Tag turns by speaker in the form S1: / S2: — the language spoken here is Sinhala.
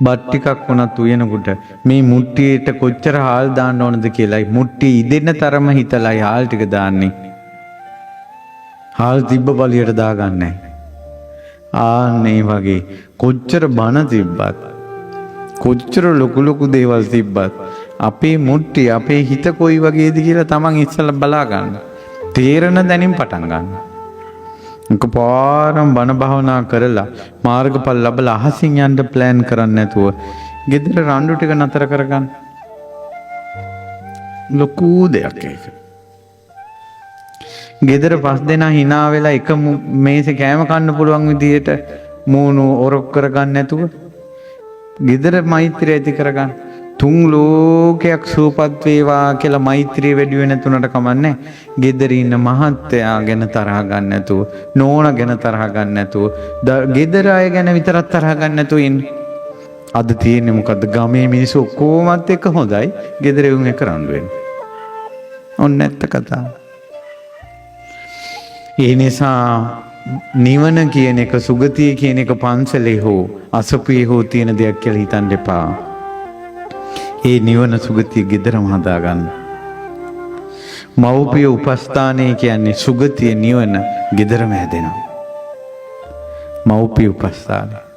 S1: බත් ටිකක් වුණත් උයනකොට මේ මුට්ටියට කොච්චර හාල් දාන්න ඕනද කියලායි මුට්ටිය ඉදෙන්න තරම හිතලායි හාල් ටික දාන්නේ. හාල් තිබ්බ බලියට දාගන්නේ. ආන්නේ වගේ කොච්චර බන තිබ්බත් කොච්චර ලොකු ලොකු දේවල් තිබ්බත් අපේ මුට්ටිය අපේ හිත කොයි වගේද කියලා තමන් ඉස්සෙල්ලා බලා ගන්න. තේරෙන දැනින් පටන් ගන්න. එකපාරම බණ භාවනා කරලා මාර්ගඵල ලැබලා අහසින් යන්න ප්ලෑන් කරන්නේ නැතුව ගෙදර රණ්ඩු ටික නතර කරගන්න. ලොකු දෙයක් ඒක. ගෙදර පස් දෙනා hina වෙලා එක මේසේ කෑම කන්න පුළුවන් විදියට මූණු ඔරොක් කරගන්න නැතුව ගෙදර මෛත්‍රිය ඇති කරගන්න. තුන් ලෝකයක් සූපත් වේවා කියලා මෛත්‍රිය වැඩි වෙන තුනට කමන්නේ. ගෙදර ඉන්න මහත්තයා ගැන තරහ ගන්න නැතුව, නෝනා ගැන තරහ ගන්න නැතුව, ගෙදර අය ගැන විතරක් තරහ ගන්න නැතුව ඉන්න. අද තියෙන්නේ මොකද්ද? ගමේ මිනිස්සු කොහොමත් එක හොඳයි, ගෙදර උන් එක රණ්ඩු වෙන්නේ. ඔන්න නැත්ත කතාව. ඒ නිසා නිවන කියන එක, සුගතිය කියන එක පන්සලේ හෝ අසපුවේ හෝ තියෙන දෙයක් කියලා හිතන්න එපා. ඒ නිවන සුගතිය ගෙදරම හදාගන්න. මව්පිය උපස්ථානය කියන්නේ සුගතිය නිවන ගෙදරම හැදෙනවා. මව්පිය උපස්ථානය